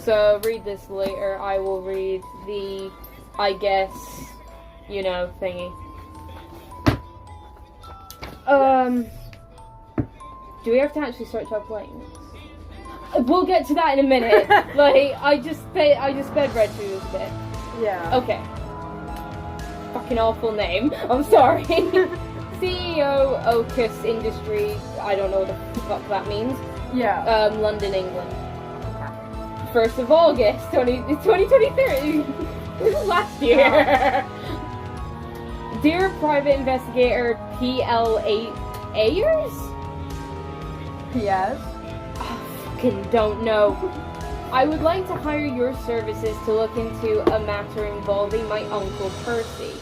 So read this later. I will read the, I guess, thingy. Do we have to actually start playing? We'll get to that in a minute. I just sped read through this bit. Yeah. Okay. Fucking awful name. I'm sorry. CEO Ocus Industries. I don't know what the fuck that means. Yeah. London, England. 1st of August, 2023. This is last year. Yeah. Dear Private Investigator PL8 Ayers? Yes. Don't know. I would like to hire your services to look into a matter involving my uncle Percy.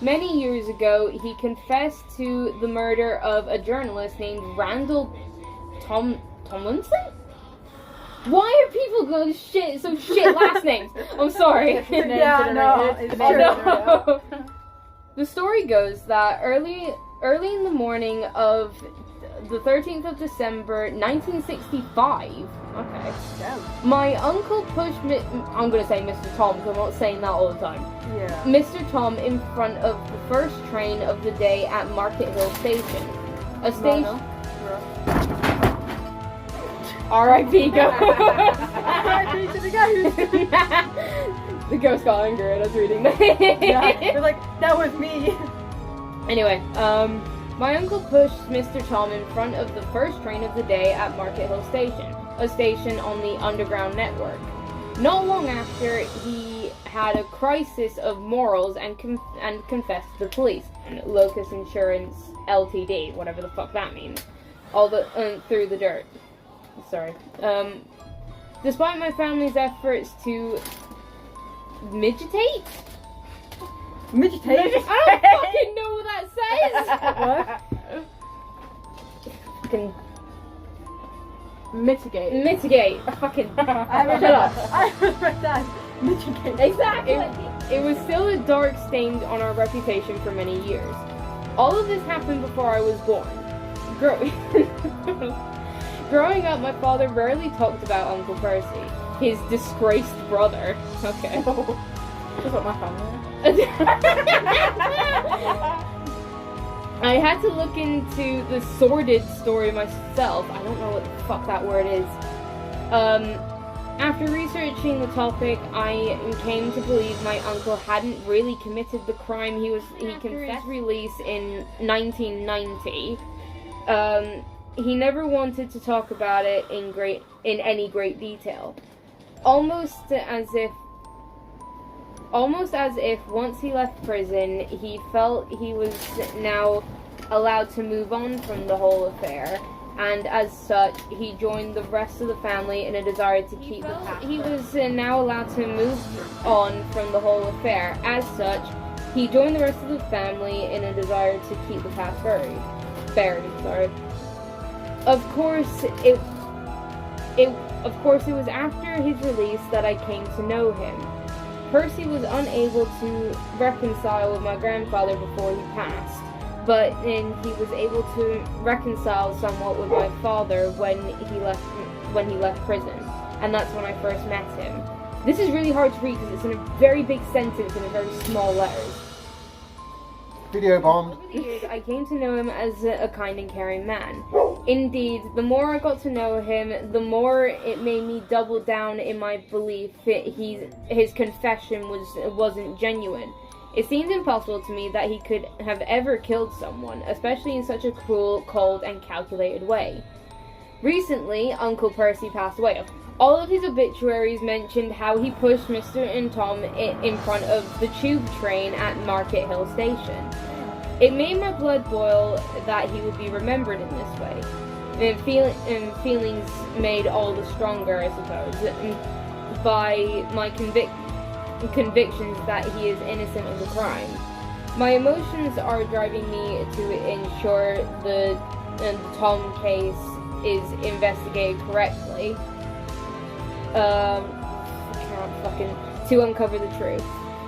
Many years ago, he confessed to the murder of a journalist named Randall Tomlinson? Why are people going shit last names? I'm sorry. Yeah, no, it's no. The story goes that early in the morning of the 13th of December, 1965. Okay. Yeah. My uncle pushed I'm going to say Mr. Tom because I'm not saying that all the time. Yeah. Mr. Tom in front of the first train of the day at Market Hill Station. A station... R.I.P. Ghost. R.I.P. to the ghost. The ghost got angry and I was reading that. Yeah, they're like, that was me. Anyway, my uncle pushed Mr. Tom in front of the first train of the day at Market Hill Station, a station on the Underground Network. Not long after, he had a crisis of morals and confessed to the police. Locus Insurance Ltd, whatever the fuck that means. Through the dirt. Sorry. Despite my family's efforts to mitigate? Mitigate? I don't fucking know what that says! What? Fucking mitigate. Fucking I haven't shut up. I haven't read that. Mitigate. Exactly. It was still a dark stain on our reputation for many years. All of this happened before I was born. Growing up, my father rarely talked about Uncle Percy, his disgraced brother. Okay. Just like my family. I had to look into the sordid story myself. I don't know what the fuck that word is. After researching the topic, I came to believe my uncle hadn't really committed the crime he confessed release in 1990. He never wanted to talk about it in any great detail. Almost as if once he left prison, he felt he was now allowed to move on from the whole affair, and as such, he joined the rest of the family in a desire to keep the past. He was now allowed to move on from the whole affair. As such, he joined the rest of the family in a desire to keep the past buried. Of course, it was after his release that I came to know him. Percy was unable to reconcile with my grandfather before he passed, but then he was able to reconcile somewhat with my father when he left prison, and that's when I first met him. This is really hard to read because it's in a very big sentence in a very small letters. Video bomb. Over the years, I came to know him as a kind and caring man. Indeed, the more I got to know him, the more it made me double down in my belief that his confession wasn't genuine. It seemed impossible to me that he could have ever killed someone, especially in such a cruel, cold, and calculated way. Recently, Uncle Percy passed away. All of his obituaries mentioned how he pushed Mr. and Tom in front of the tube train at Market Hill Station. It made my blood boil that he would be remembered in this way. And feelings made all the stronger, I suppose, by my convictions that he is innocent of the crime. My emotions are driving me to ensure the Tom case is investigated correctly. To uncover the truth.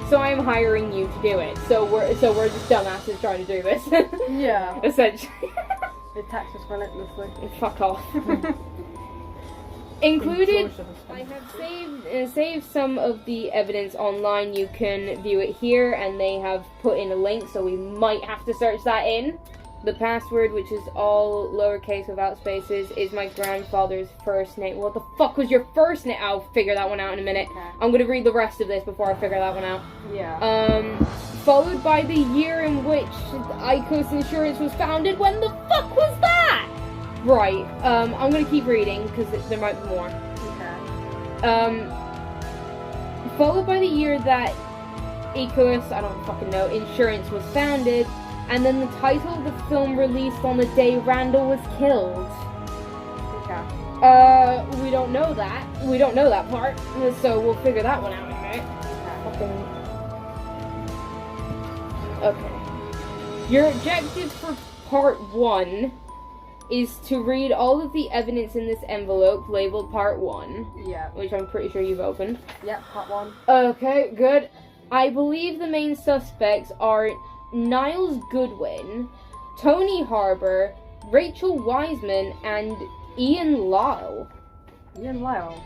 So I am hiring you to do it. So we're just dumbasses trying to do this. Yeah. Essentially. They tax us relentlessly. Fuck off. Included, I have saved some of the evidence online. You can view it here, and they have put in a link, so we might have to search that in. The password, which is all lowercase without spaces, is my grandfather's first name. What the fuck was your first name? I'll figure that one out in a minute. Okay. I'm gonna read the rest of this before I figure that one out. Yeah. Followed by the year in which ICOS Insurance was founded. When the fuck was that? Right. I'm gonna keep reading because there might be more. Okay. Followed by the year that ICOS, I don't fucking know, Insurance was founded, and then the title of the film released on the day Randall was killed. Okay. We don't know that. We don't know that part, so we'll figure that one out in a minute. Okay. Your objective for part 1 is to read all of the evidence in this envelope labeled part 1. Yeah. Which I'm pretty sure you've opened. Yeah, part 1. Okay, good. I believe the main suspects are Niles Goodwin, Tony Harbour, Rachel Wiseman, and Ian Lyle. Ian Lyle.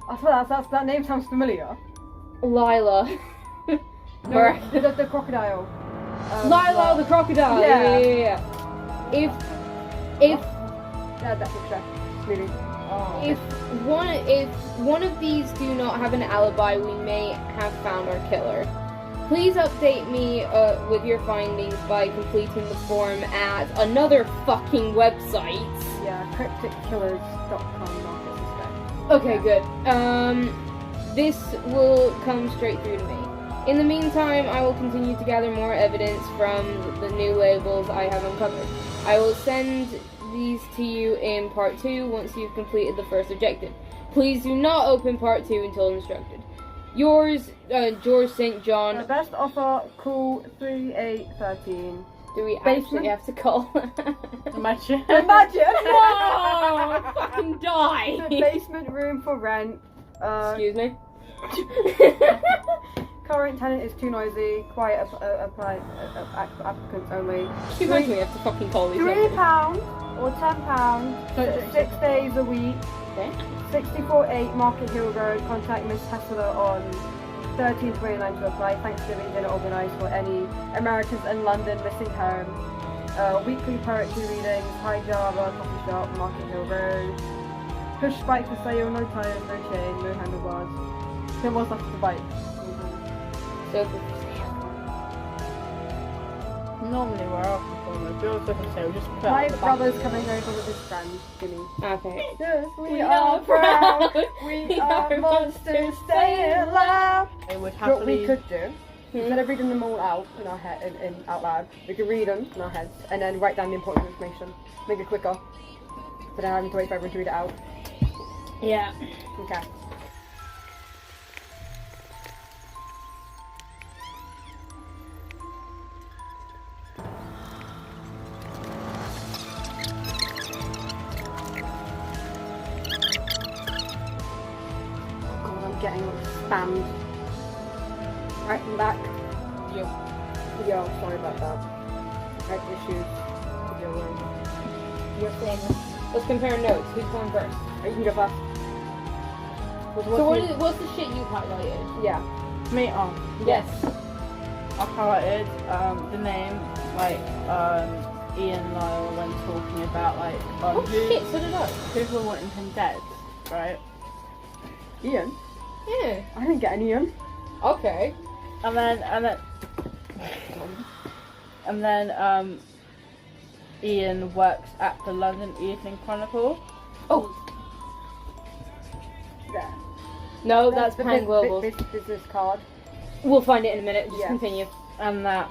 I swear that name sounds familiar. Lila. No, the crocodile. Lila the crocodile. Yeah. Yeah. If Yeah, that picture. Movie. Oh. if one of these do not have an alibi, we may have found our killer. Please update me with your findings by completing the form at another fucking website. Yeah, cryptickillers.com. Okay, good. This will come straight through to me. In the meantime, I will continue to gather more evidence from the new labels I have uncovered. I will send these to you in part 2 once you've completed the first objective. Please do not open part 2 until instructed. Yours, George St. John. The best offer, call 3813. Do we Basement? actually have to call? Imagine! No! Fucking die! The basement room for rent. Excuse me? Current tenant is too noisy. Quiet applicants only. You imagine we have to fucking call these £3 numbers. or £10. 6 days a week. Okay. 648 Market Hill Road. Contact Miss Hessler on 1329 to apply. Thanksgiving dinner organised for any Americans in London missing home. Weekly poetry readings. High Java coffee shop. Market Hill Road. Push bike for sale. No tires, no chain, no handlebars. Then what's left of the bike? So, Normally we're off before we build the hotel, just put My out the brother's coming over with his friend, Jimmy. okay. Yes, we are are proud. proud. We are monsters staying alive. They would What we happily could do, instead of reading them all out in our head, in out loud, we could read them in our heads and then write down the important information. Make it quicker. So then having to wait for everyone to read it out. Yeah. Okay. Getting spammed. Right, I'm back. Yo. Yo, sorry about that. Right, issues. Yo, You're saying. Let's compare notes. Who's going first? you can go first. What's the shit you highlighted? Yeah. me Yes. I highlighted the name, like Ian Lyle when talking about like Oh shit, so did I. people wanting him dead, right? Ian? Yeah. I didn't get an Ian. Okay. And then Ian works at the London Evening Chronicle. Oh. There. No, that's the Pan Global. business card. We'll find it in a minute. Just Yeah. continue. And that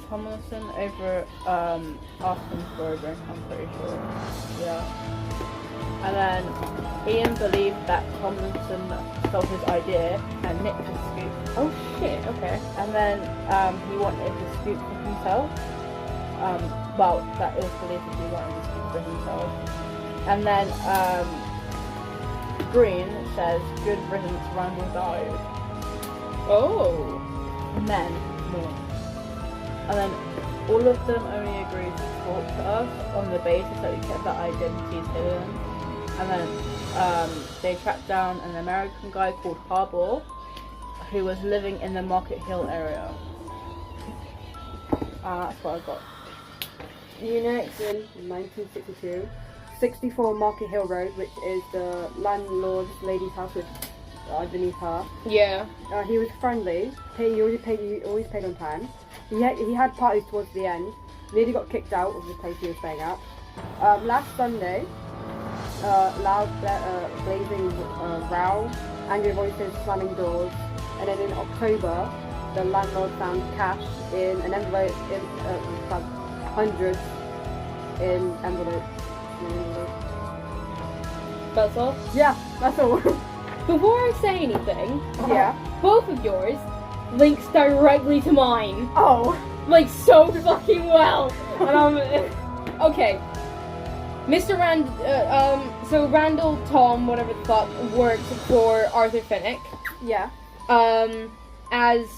Tomlinson over Austin Grover, I'm pretty sure. Yeah. And then Ian believed that Tomlinson stole his idea and nicked the scoop. Oh shit. Okay. And then he wanted the scoop for himself. Well, that is believed that he wanted the scoop for himself. And then Green says, "Good riddance, Randall died." Oh. And then more. And then all of them only agreed to talk to us on the basis that we kept their identities hidden. And then they tracked down an American guy called Harbour, who was living in the Market Hill area. That's what I got. You next. In 1962, 64 Market Hill Road, which is the landlord's lady's house with underneath her. Yeah. He was friendly. He always paid on time. He had parties towards the end. Nearly got kicked out of the place he was staying at. Last Sunday, loud blazing row, angry voices slamming doors, and then in October, the landlord found cash in an envelope, hundreds in envelopes. That's all? Yeah, that's all. Before I say anything, Yeah. both of yours links directly to mine. Oh. Like, so fucking well. And I'm... Okay. Mr. So Randall Tom, whatever the fuck, worked for Arthur Finnick. Yeah. As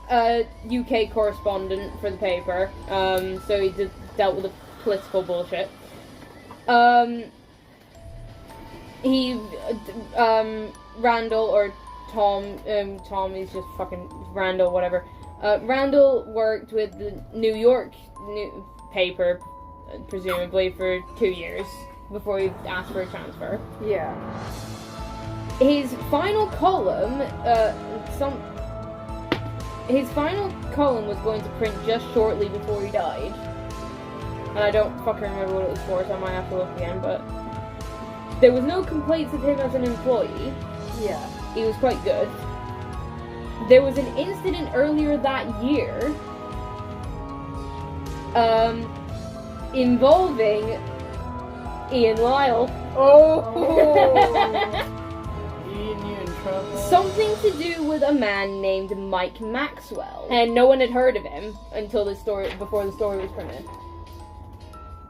a UK correspondent for the paper. So he dealt with the political bullshit. Randall, or Tom is just fucking Randall, whatever. Randall worked with the New York paper, presumably for 2 years, before he asked for a transfer. Yeah. His final column, was going to print just shortly before he died. And I don't fucking remember what it was for, so I might have to look again, but... There was no complaints of him as an employee. Yeah. He was quite good. There was an incident earlier that year involving Ian Lyle. Oh. Ian, you in trouble. Something to do with a man named Mike Maxwell. And no one had heard of him until before the story was printed.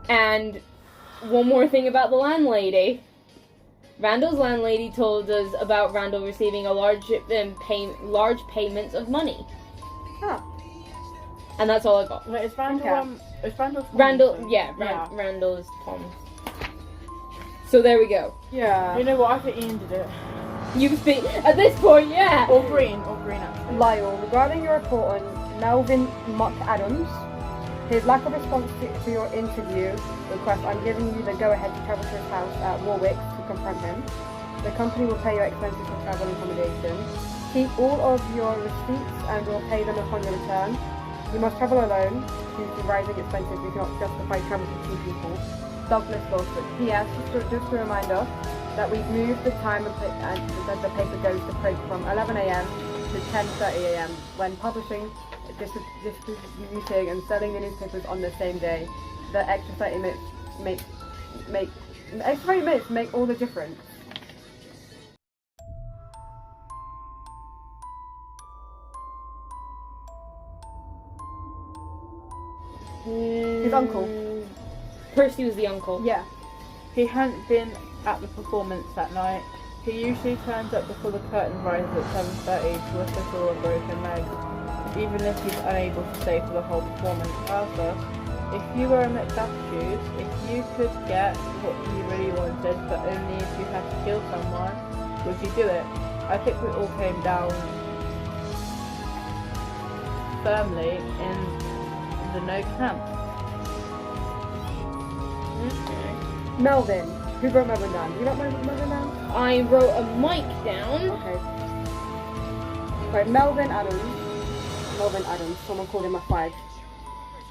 And one more thing about the landlady. Randall's landlady told us about Randall receiving a large payments of money. Huh. And that's all I got. Wait, is Randall, Okay. is Randall Tom? Randall, yeah, Randall is Tom. So there we go. Yeah. You know what, I think Ian did it. You speak, at this point, yeah! Or Green actually. Lyle, regarding your report on Melvin McAdams, his lack of response to your interview request, I'm giving you the go-ahead to travel to his house at Warwick to confront him. The company will pay your expenses for travel and accommodation. Keep all of your receipts and will pay them upon your return. You must travel alone due to rising expenses. You cannot justify travel with 2 people. Douglas Lawson. P.S. Just a reminder that we've moved the time and that the paper goes to print from 11 a.m. to 10:30 a.m. when publishing, distributing and selling the newspapers on the same day. The extra 30 minutes make all the difference. His uncle. Percy was the uncle. Yeah. He hadn't been at the performance that night. He usually turns up before the curtain rises at 7:30 to whistle a broken leg, even if he's unable to stay for the whole performance. Arthur, if you were in Macbeth's shoes, if you could get what you really wanted, but only if you had to kill someone, would you do it? I think we all came down firmly in the no camp. Melvin. Who wrote Melvin down? You got Melvin down? I wrote a mic down. Okay. Right, Melvin Adams. Someone called him a 5.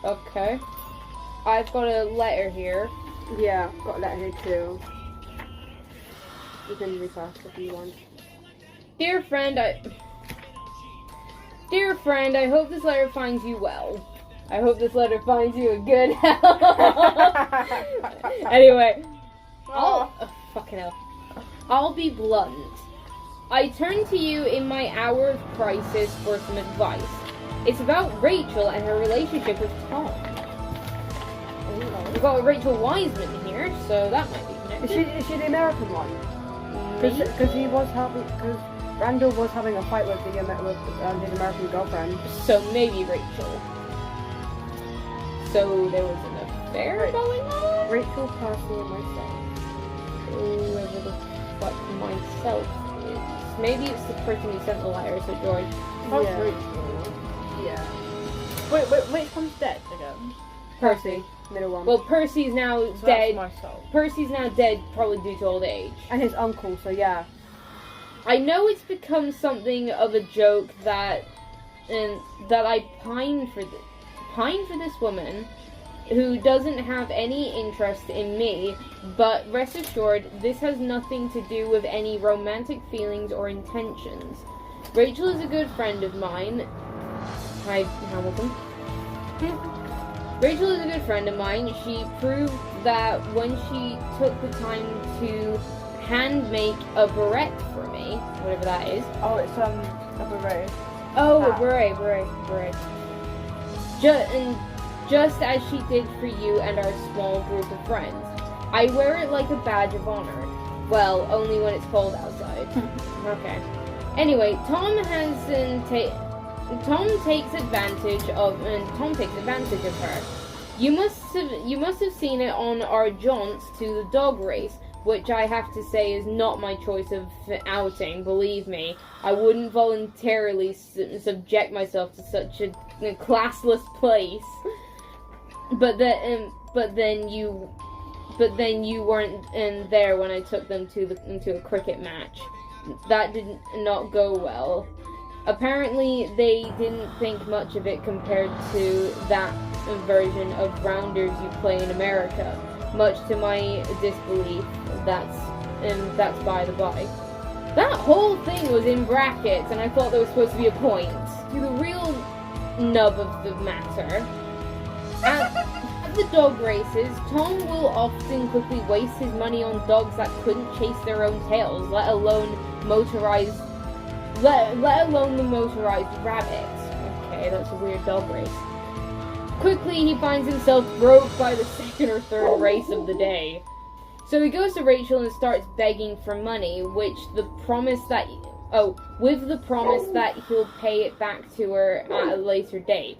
Okay. I've got a letter here. Yeah, got a letter here too. You can read fast if you want. Dear friend, I hope this letter finds you well. I hope this letter finds you a good health. Anyway. Fucking hell. I'll be blunt. I turn to you in my hour of crisis for some advice. It's about Rachel and her relationship with Tom. We've got Rachel Wiseman here, so that might be connected. Is she the American one? Maybe. Because Randall was having a fight with his American girlfriend. So maybe Rachel. So there was an affair going on? Rachel, Percy, and myself. but myself is. Maybe it's the person who sent the letter, so George. That's Yeah. Rachel. Yeah. Wait, which one's dead again? Percy. Middle one. Well, Percy's now So dead. that's myself. Percy's now dead, probably due to old age. And his uncle, so yeah. I know it's become something of a joke that I pine for this woman who doesn't have any interest in me, but rest assured, this has nothing to do with any romantic feelings or intentions. Rachel is a good friend of mine. Hi, Hamilton. Rachel is a good friend of mine. She proved that when she took the time to hand make a beret for me, whatever that is. Oh, it's a beret. Oh, Ah. beret. Just as she did for you and our small group of friends. I wear it like a badge of honor. Well, only when it's cold outside. Okay. Anyway, Tom takes advantage of her. You must have seen it on our jaunts to the dog race, which I have to say is not my choice of outing. Believe me, I wouldn't voluntarily subject myself to such a classless place. But then you weren't there when I took them to a cricket match. That did not go well. Apparently, they didn't think much of it compared to that version of rounders you play in America. Much to my disbelief, that's by the by. That whole thing was in brackets, and I thought there was supposed to be a point. To the real nub of the matter. At the dog races, Tom will often quickly waste his money on dogs that couldn't chase their own tails, let alone the motorized rabbits. Okay, that's a weird dog race. Quickly, he finds himself broke by the second or third race of the day. So he goes to Rachel and starts begging for money, with the promise that he'll pay it back to her at a later date.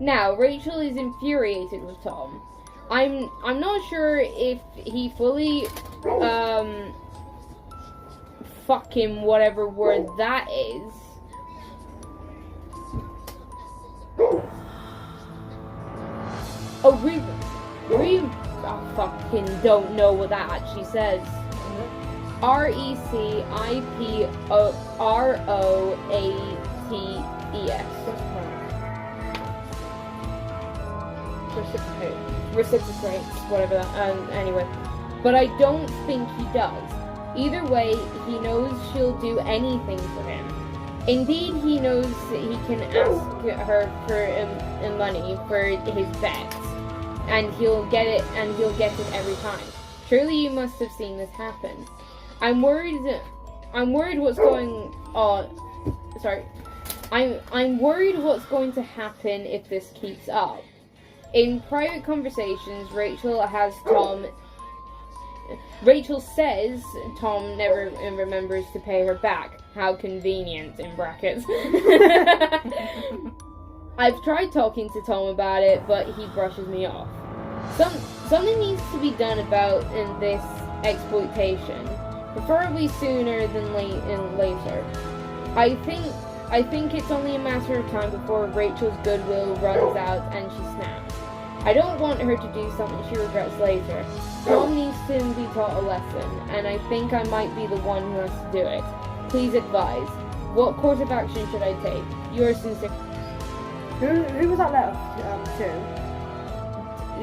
Now, Rachel is infuriated with Tom. I'm not sure if he fully fucking whatever word that is. Oh, I fucking don't know what that actually says. Reciprocate. Reciprocates, whatever that, anyway. But I don't think he does. Either way, he knows she'll do anything for him. Indeed, he knows he can ask her for money for his bets, and he'll get it every time. Surely you must have seen this happen. I'm worried what's going on. I'm worried what's going to happen if this keeps up. In private conversations, Rachel says Tom never remembers to pay her back. How convenient, in brackets. I've tried talking to Tom about it, but he brushes me off. Something needs to be done about this exploitation, preferably sooner than later. I think it's only a matter of time before Rachel's goodwill runs out and she snaps. I don't want her to do something she regrets later. Tom needs to be taught a lesson, and I think I might be the one who has to do it. Please advise. What course of action should I take? Yours sincerely. Who was that letter to?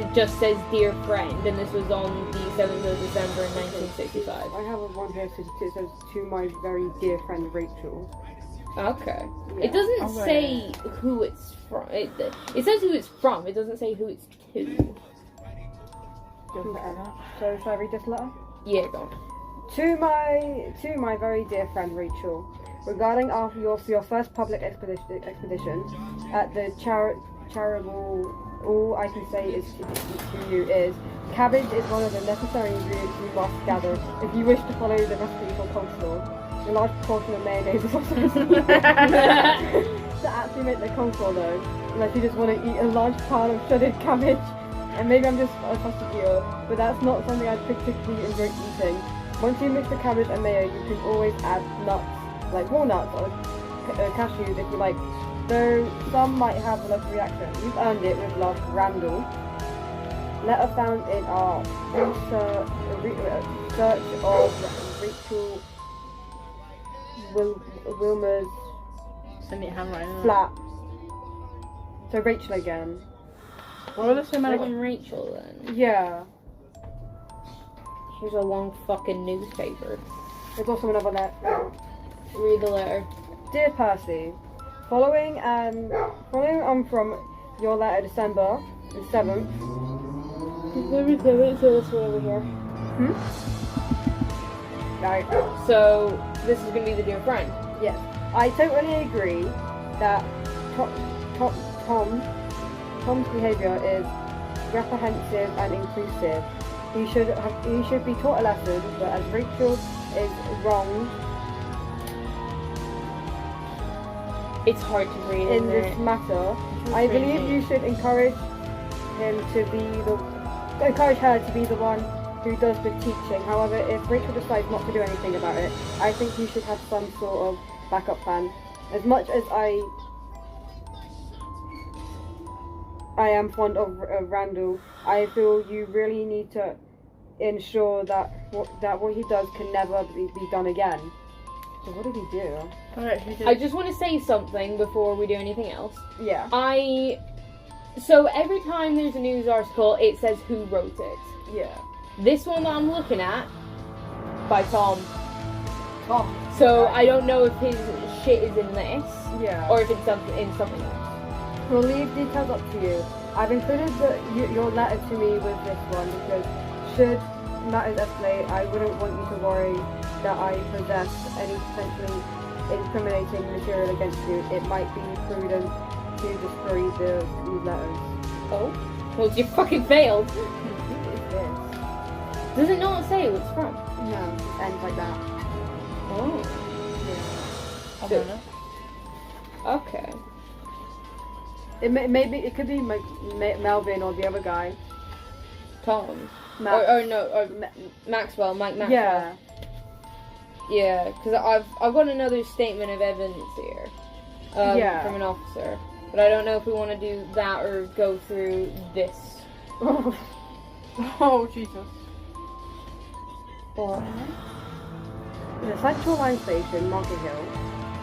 It just says dear friend, and this was on the 7th of December in 1965. I have one here that says to my very dear friend Rachel. Okay. Yeah. It doesn't say who it's from. It says who it's from. It doesn't say who it's to. So shall I read this letter? Yeah, go on. To my very dear friend Rachel, regarding your first public expedition at the charitable, all I can say is to you is cabbage is one of the necessary ingredients you must gather if you wish to follow the recipe for coleslaw. A large portion of mayonnaise is also necessary to actually make the coleslaw though, unless you just want to eat a large pile of shredded cabbage. And maybe I'm just a fussy eater, but that's not something I particularly enjoy eating. Once you mix the cabbage and mayo, you can always add nuts, like walnuts or cashews if you like, though some might have a less reaction. You've earned it with love, Randall. Letter found in our search of Rachel Wilmer's Send it handwriting. flat. So Rachel again. What are the similar? Fucking Rachel then. Yeah. Here's a long fucking newspaper. There's also another letter. Read the letter. Dear Percy, following on from your letter December the 7th. Let me say this one over here. Right. So, this is gonna be the dear friend. Yes. I totally agree that Tom's behaviour is reprehensive and inclusive. He should be taught a lesson, but as Rachel is wronged It's hard to read in this matter, I believe you should encourage her to be the one who does the teaching. However, if Rachel decides not to do anything about it, I think you should have some sort of backup plan. As much as I am fond of Randall, I feel you really need to ensure that what he does can never be done again. So what did he do? I just want to say something before we do anything else. Yeah. So every time there's a news article, it says who wrote it. Yeah. This one that I'm looking at, by Tom. Oh. So I don't know if his shit is in this, Yeah. or if it's in something else. We'll leave details up to you. I've included your letter to me with this one because should matters escalate, I wouldn't want you to worry that I possess any potentially incriminating material against you. It might be prudent to destroy these letters. Oh? Well, you fucking failed. What is this? Does it not say who it's from? No, it just ends like that. Oh. Yeah. I don't know. Okay. It could be Melvin or the other guy. Tom. Max. Or Maxwell, Mike Maxwell. Yeah. Yeah, because I've got another statement of evidence here. From an officer. But I don't know if we want to do that or go through this. Oh, Jesus. Or... The Central Line Station, Market Hill.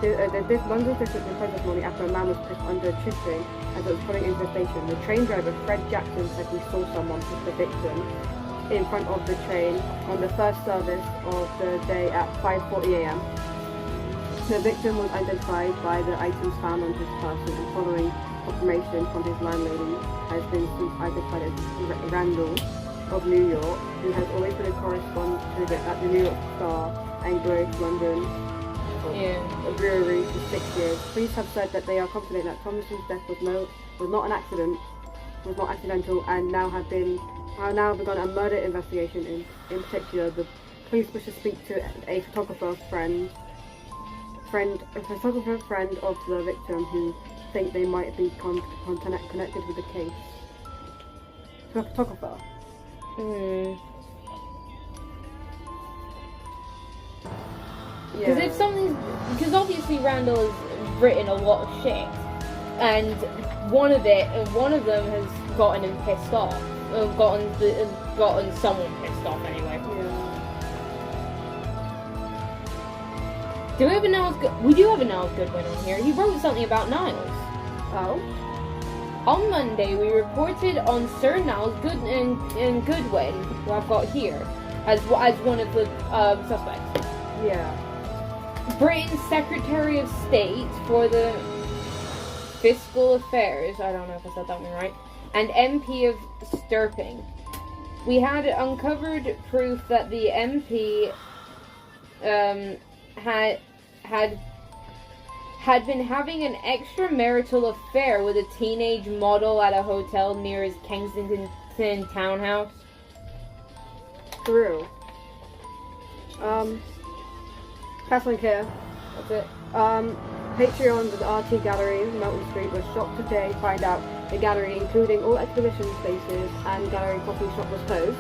This London District was closed this morning after a man was pushed under a tube train as it was pulling into the station. The train driver, Fred Jackson, said he saw someone push the victim in front of the train on the first service of the day at 5:40 a.m. The victim was identified by the items found on his person, and following confirmation from his landlady, has been identified as Randall of New York, who has always been a correspondent at the New York Star and Grace London a brewery for 6 years. Police have said that they are confident that Thomason's death was not accidental, and now have begun a murder investigation. In particular, the police wish to speak to a photographer friend of the victim who think they might be connected with the case. So a photographer. Because obviously Randall has written a lot of shit, and one of them has gotten him pissed off, gotten someone pissed off anyway. Yeah. Do we have a Niles? We do have a Niles Goodwin on here. He wrote something about Niles. Oh. On Monday, we reported on Sir Niles Goodwin, who I've got here, as one of the suspects. Yeah. Britain's Secretary of State for the Fiscal Affairs, I don't know if I said that one right, and MP of Stirping. We had uncovered proof that the MP had been having an extramarital affair with a teenage model at a hotel near his Kensington townhouse. True. Link here. That's it. Patreons of the RT Gallery, Melton Street, was shocked today to find out the gallery, including all exhibition spaces and gallery coffee shop, was closed.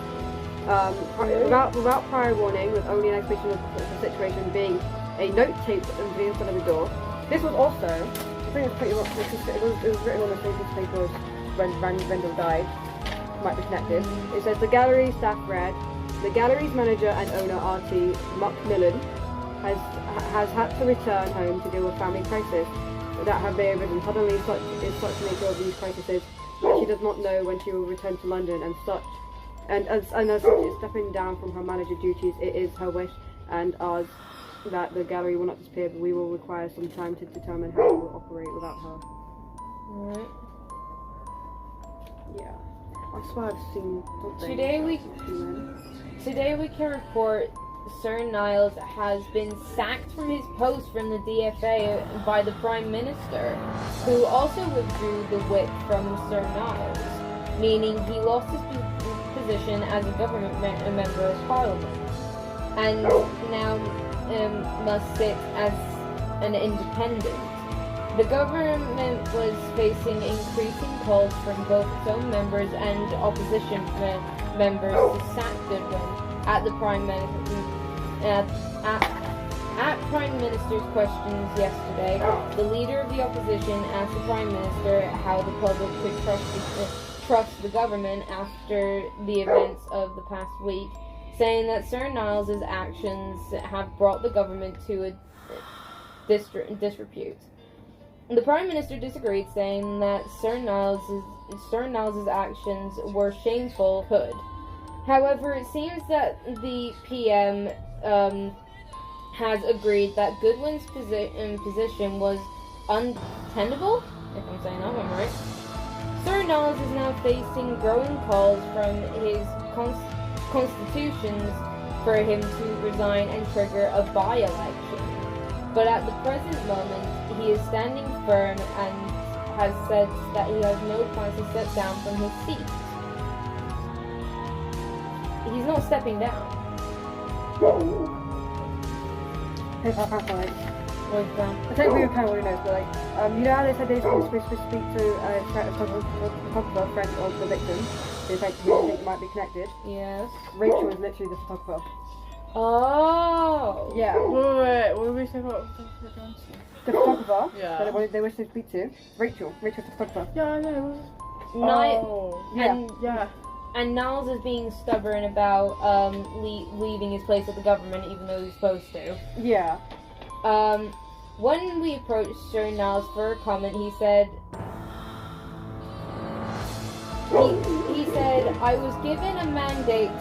Without prior warning, with only an explanation of the situation being a note taped on the inside of the door. This was also, I think it's pretty much, it was written on the same piece of paper as when Rendell died. Might be connected. It says the gallery staff read, the gallery's manager and owner RT Macmillan has had to return home to deal with family crisis that have arisen suddenly such nature of these crises that she does not know when she will return to London and as such is stepping down from her manager duties. It is her wish and ours that the gallery will not disappear, but we will require some time to determine how we will operate without her. Right. Yeah. I swear I've seen something. Today we can report Sir Niles has been sacked from his post from the DFA by the Prime Minister, who also withdrew the whip from Sir Niles, meaning he lost his position as a government member of Parliament, and now must sit as an independent. The government was facing increasing calls from both its own members and opposition members to sack Goodwin. At the Prime Minister, at Prime Minister's questions yesterday, the leader of the opposition asked the Prime Minister how the public could trust the government after the events of the past week, saying that Sir Niles' actions have brought the government to a disrepute. The Prime Minister disagreed, saying that Sir Niles' actions were shameful. However, it seems that the PM has agreed that Goodwin's position was untenable, if I'm saying that one right. Sir Niles is now facing growing calls from his constitutions for him to resign and trigger a by-election. But at the present moment, he is standing firm and has said that he has no plans to step down from his seat. He's not stepping down. Hey, I can't find it. What's that? I think we kind of already know, but like, you know how they said they were supposed to speak to a photographer, a friend of the victim, who think might be connected? Yes. Rachel is literally the photographer. Oh. Yeah. Wait, what did we say about The photographer Yeah. that they wish to speak to, Rachel's the photographer. Yeah, I know. Yeah. And Niles is being stubborn about leaving his place at the government, even though he's supposed to. Yeah. When we approached Sir Niles for a comment, he said, I was given a mandate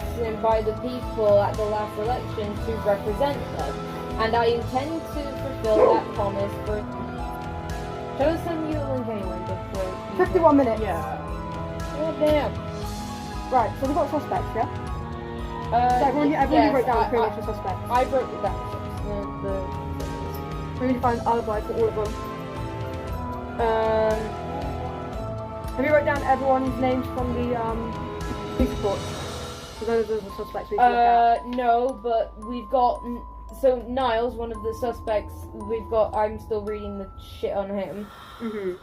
by the people at the last election to represent them, and I intend to fulfill that promise for... Shall I send you a link anyway? Before 51 minutes. Yeah. God damn. Right, so we've got suspects, yeah? Everyone yes, wrote down pretty much the suspects. I wrote it down. We need to find alibi for all of them. Have you wrote down everyone's names from the police report? So those are the suspects we can look at. No, but we've got... So, Niles, one of the suspects, I'm still reading the shit on him. Mm-hmm.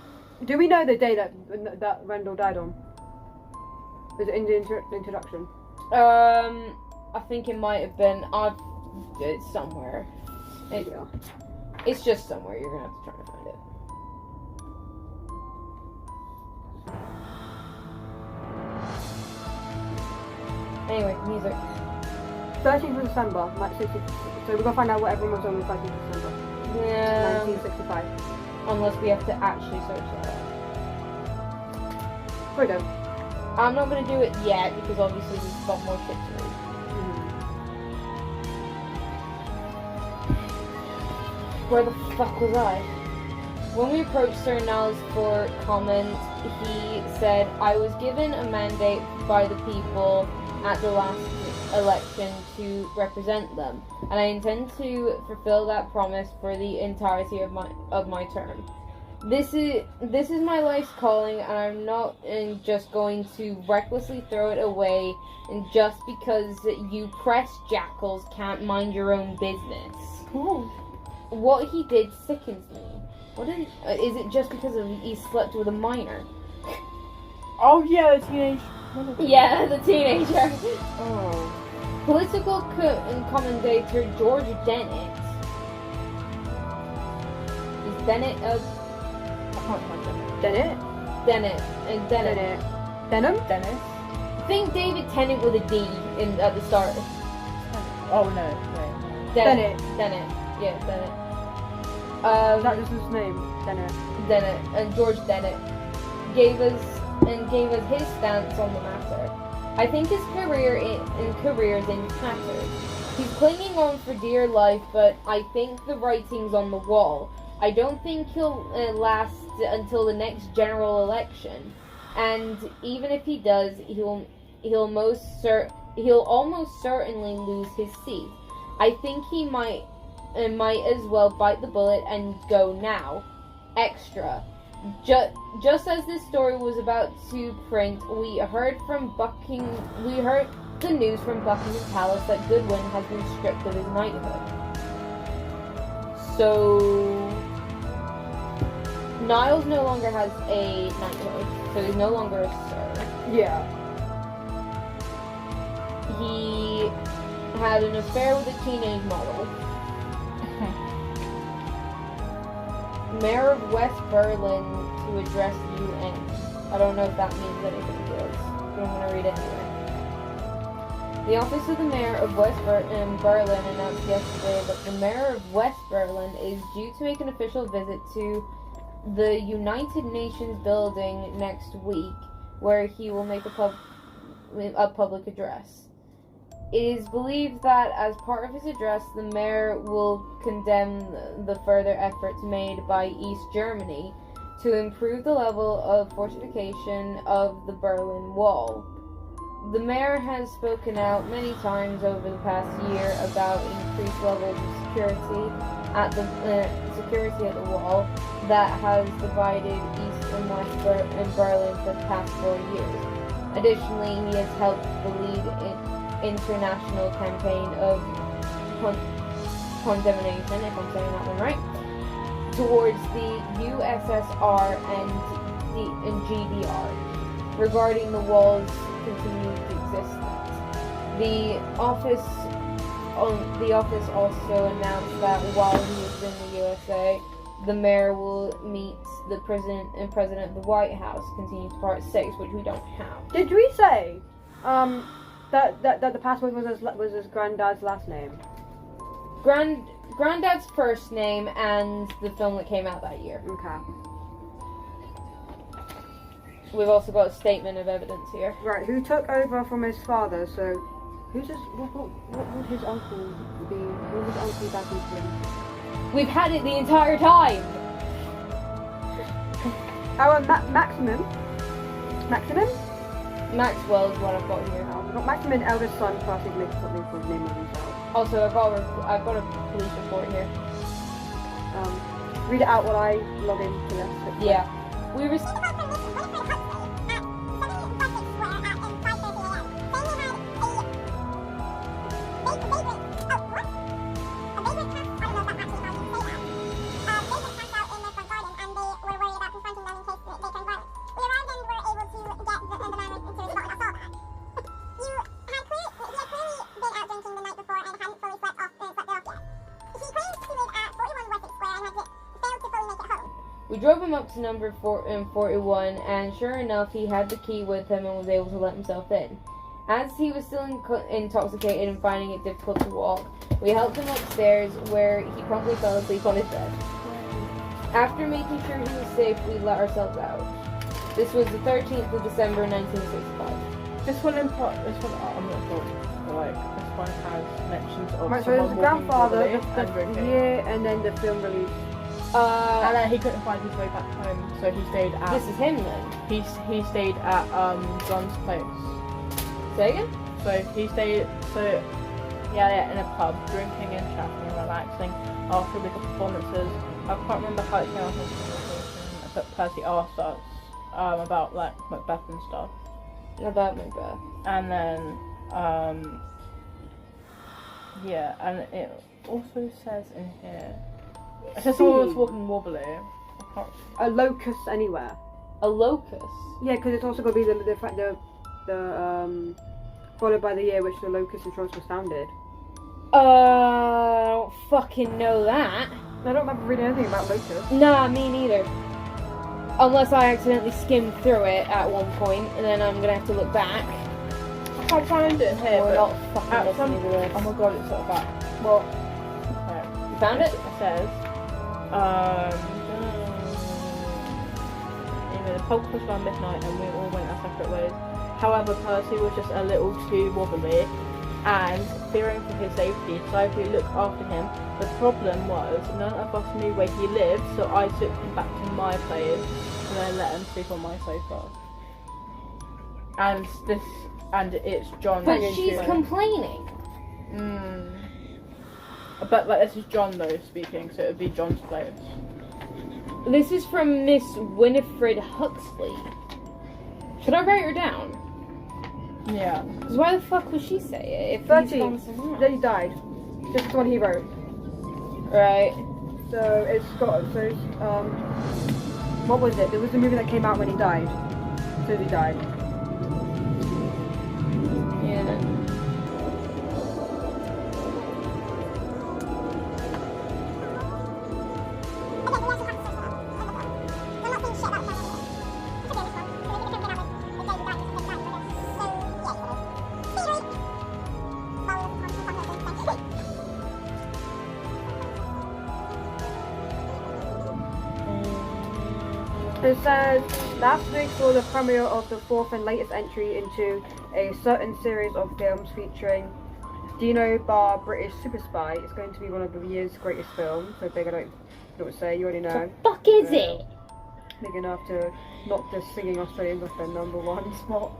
Do we know the day that Rendell died on? Is it in the introduction? I think it might have been... It's somewhere. It's just somewhere. You're gonna have to try to find it. Anyway, music. 13th of December, 1960. So we're gonna find out what everyone was on the 13th of December. Yeah. 1965. Unless we have to actually search that up. We don't. I'm not gonna do it yet because obviously we've got more shit to read. Where the fuck was I? When we approached Sir Niles for comment, he said, I was given a mandate by the people at the last election to represent them, and I intend to fulfill that promise for the entirety of my term. This is my life's calling, and I'm not just going to recklessly throw it away just because you press jackals can't mind your own business. Ooh. What he did sickens me. Is it just because he slept with a minor? Oh yeah, the Yeah, the teenager. Oh. Political commentator George Dennett. Is Dennett a... I can't find it. Dennett? Dennett. Dennett. Denim? Dennis? Think David Tennant with a D at the start. Oh no, wait. Dennett. Dennett. Yeah, Dennett. Is that just his name? Dennett. Dennett and George Dennett gave us his stance on the matter. I think his career is in tatters. He's clinging on for dear life, but I think the writing's on the wall. I don't think he'll last until the next general election, and even if he does, he'll almost certainly lose his seat. I think he might as well bite the bullet and go now. Extra. Just as this story was about to print, we heard the news from Buckingham Palace that Goodwin has been stripped of his knighthood. So Niles no longer has a knighthood, so he's no longer a sir. Yeah. He had an affair with a teenage model. Mayor of West Berlin to address UN. I don't know if that means anything to us, but I'm going to read it anyway. The office of the mayor of West Berlin announced yesterday that the mayor of West Berlin is due to make an official visit to the United Nations building next week, where he will make a public address. It is believed that as part of his address, the mayor will condemn the further efforts made by East Germany to improve the level of fortification of the Berlin Wall. The mayor has spoken out many times over the past year about increased levels of security at the wall that has divided East and West Berlin for the past 4 years. Additionally, he has helped the lead international campaign of condemnation, if I'm saying that one right, towards the USSR and GDR regarding the wall's continued existence. The office also announced that while he is in the USA, the mayor will meet the president of the White House, continue to Part 6, which we don't have. Did we say that the password was his granddad's last name? Granddad's first name and the film that came out that year. Okay. We've also got a statement of evidence here. Right, who took over from his father, so who's his, what would his uncle be? What would his uncle back into? We've had it the entire time! Our Maximum? Maxwell is what I've got here. We've got Maximum, eldest son, classic makes something for the name of himself. Also, I've got a police report here. Read it out while I log into this. Yeah. We received... We drove him up to number 41, and sure enough, he had the key with him and was able to let himself in. As he was still intoxicated and finding it difficult to walk, we helped him upstairs, where he promptly fell asleep on his bed. After making sure he was safe, we let ourselves out. This was the 13th of December, 1965. This one I'm not sure. Like, this one has mentions of Right, so someone his grandfather, walking the the year, and then the film release. and then he couldn't find his way back home, so he stayed at. This is him then. He stayed at John's place. Say again? So he stayed. So yeah, in a pub, drinking and chatting and relaxing after the performances. I can't remember how it came out in the conversation, but Percy asked us about like Macbeth and stuff. About Macbeth. And then yeah, and it also says in here. It says someone was walking wobbly. A locust anywhere. A locust? Yeah, because it's also going to be the followed by the year which the locust insurance was founded. I don't fucking know that. I don't remember reading anything about locust. Nah, me neither. Unless I accidentally skimmed through it at one point, and then I'm gonna have to look back. I can't find it here, We're but not fucking at listening to this. oh my god, it's at back. Well, You found it? it says, anyway, the pulp was around midnight and we all went our separate ways. However, Percy was just a little too wobbly, and fearing for his safety, decided to look after him. The problem was, none of us knew where he lived, so I took him back to my place, and I let him sleep on my sofa. And it's John. But she's complaining. But like, this is John though speaking, so it would be John's place. This is from Miss Winifred Huxley. Should I write her down? Yeah. Because why the fuck would she say it if 13. he's gone somewhere Then he died. Just the one he wrote. else? Right. So it's got what was it? There was a movie that came out when he died. So he died. Yeah. It says, last week saw the premiere of the fourth and latest entry into a certain series of films featuring Dino Bar British Super Spy. It's going to be one of the year's greatest films, so big I don't say, you already know. The fuck is it? Big enough to knock the singing Australians off their number one spot.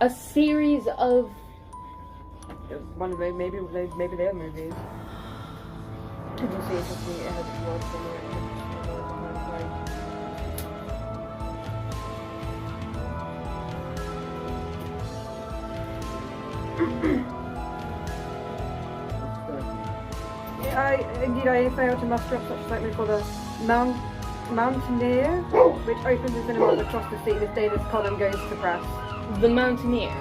A series of... One of the, maybe their movies. We'll see if it has its words in it. I failed to muster up such excitement for the Mountaineer, which opens in cinemas across the sea this day this column goes to press. The Mountaineer.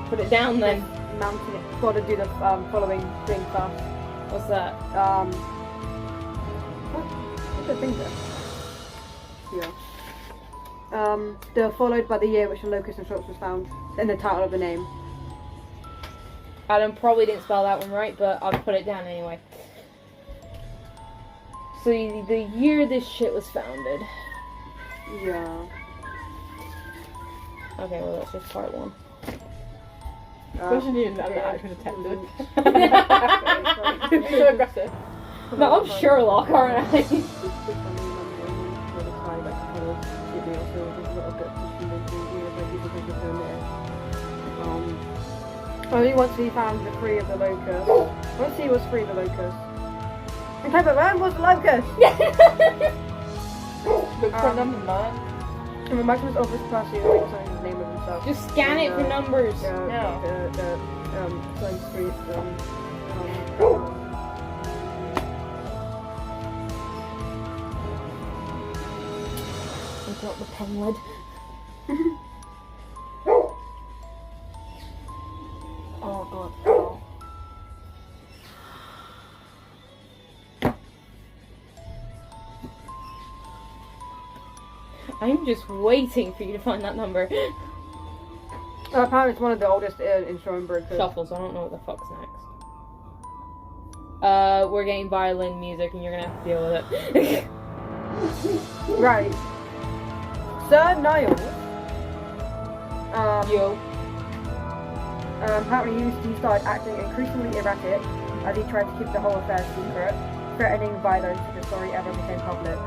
Put it down then. Mountaineer. Got to do the following thing fast. What's that? What's the thing there? Yeah. They're followed by the year which the locust and shorts was found in the title of the name. Adam probably didn't spell that one right, but I'll put it down anyway. So the year this shit was founded. Yeah. Okay, well that's just part one. Especially you, I'm the actual detective. Sorry. So aggressive. No, I'm Sherlock, aren't I? Only once he found the three of the locust. Once he was free of the locust. Okay, but when was the locust? Look for number 9. And the Maximus Office Percy is signing the name of himself. Just scan it for numbers. No. Science Street, I got the pen lid. oh god. Oh. I'm just waiting for you to find that number. Apparently it's one of the oldest insurance brokers. Shuffles, I don't know what the fuck's next. We're getting violin music and you're gonna have to deal with it. Right. Sir Niles. Yo. Apparently he started acting increasingly erratic as he tried to keep the whole affair secret, threatening violence if the story ever became public.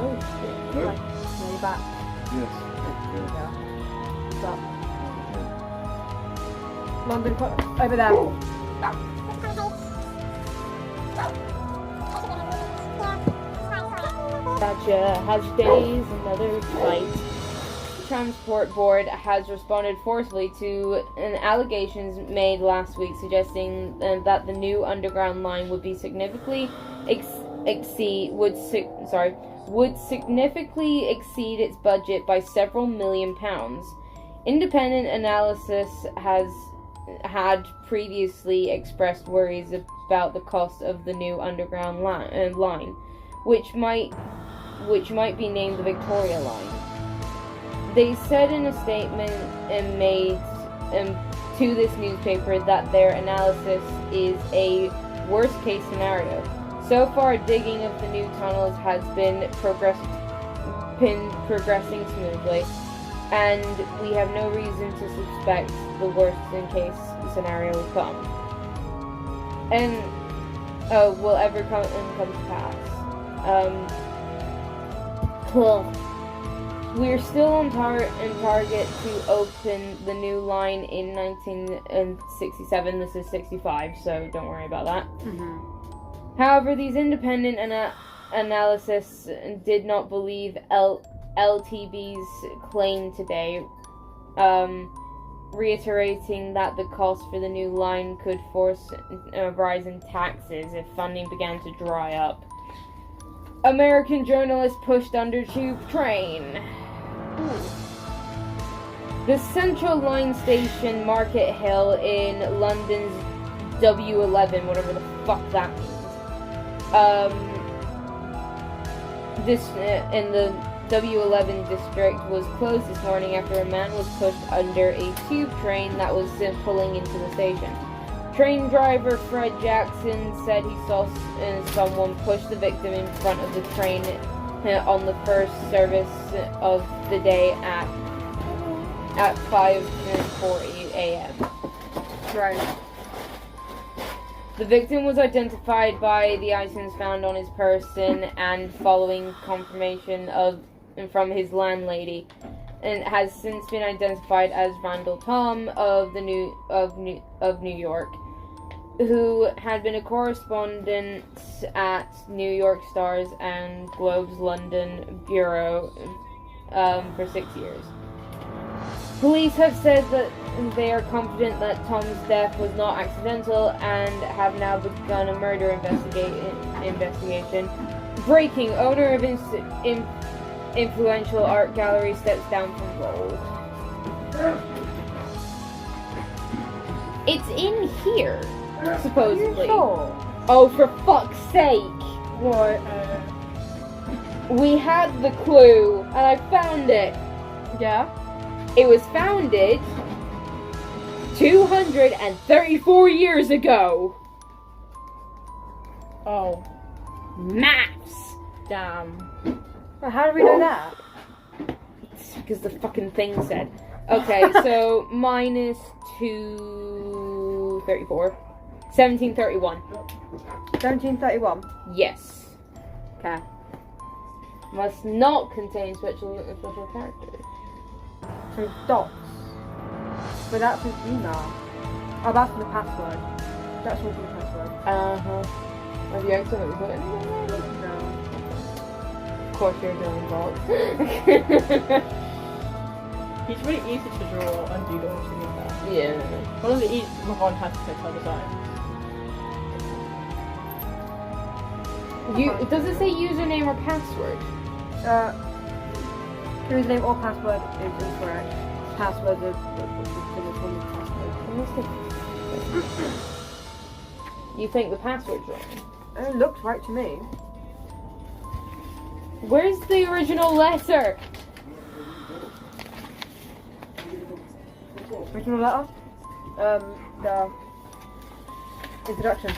Oh shit. Hello? Are you back? Yes. Yeah. What's up? London, over there. Gotcha. Has days, another fight. Transport Board has responded forcefully to an allegations made last week suggesting that the new underground line would be would significantly exceed its budget by several million pounds. Independent analysis had previously expressed worries about the cost of the new underground line, which might be named the Victoria Line. They said in a statement made to this newspaper that their analysis is a worst-case scenario. So far, digging of the new tunnels has been progressing smoothly, and we have no reason to suspect the worst-in-case scenario will come, and will ever come to pass. We're still on target to open the new line in 1967. This is 65, so don't worry about that. Mm-hmm. However, these independent analysis did not believe LTB's claim today, reiterating that the cost for the new line could force a rise in taxes if funding began to dry up. American journalists pushed under tube train. The Central Line Station, Market Hill, in London's W11, whatever the fuck that means. This in the W11 district was closed this morning after a man was pushed under a tube train that was pulling into the station. Train driver Fred Jackson said he saw someone push the victim in front of the train on the first service of the day at 5:40 a.m. Right. The victim was identified by the items found on his person and following confirmation from his landlady, and has since been identified as Randall Tom of New York, who had been a correspondent at New York Stars and Globe's London bureau for 6 years. Police have said that they are confident that Tom's death was not accidental and have now begun a murder investigation. Breaking: owner of influential art gallery steps down from role. It's in here, supposedly. Sure. Oh, for fuck's sake! What? We had the clue, and I found it. Yeah. It was founded 234 years ago. Oh, Maths. damn. Well, how do we know that? It's because the fucking thing said. Okay, so minus 234. 1731. 1731. Yes. Okay. Must not contain special characters. So dots. But that's his email. Oh, that's the password. That's also the password. Uh-huh. Have you accidentally put anything there? No. Of course you're doing that. He's really easy to draw and do those things like that. Yeah. One of the Ron has to pick her design. Does it say username or password? Username or password is incorrect. Password is password. You think the password's wrong? It looks right to me. Where's the original letter? Original letter? The introduction.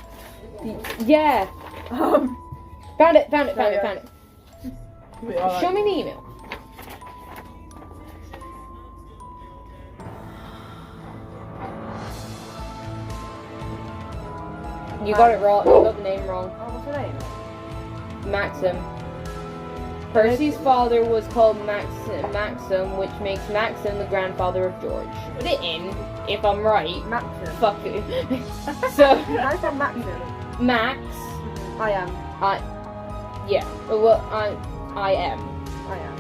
Yeah. Found it. There you go. Show me the email. You got it wrong. You got the name wrong. Oh, what's her name? Maxim. Percy's father was called Maxim, which makes Maxim the grandfather of George. Put it in, if I'm right. Maxim. Fuck it. So, I said Maxim. Max. I am. Yeah. Well, I am. I am.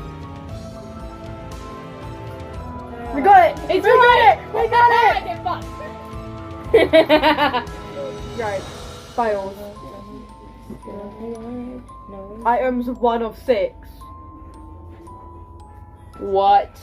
We got it! It's We got it! We got Get fucked. Right. Files. Items 1 of 6. What?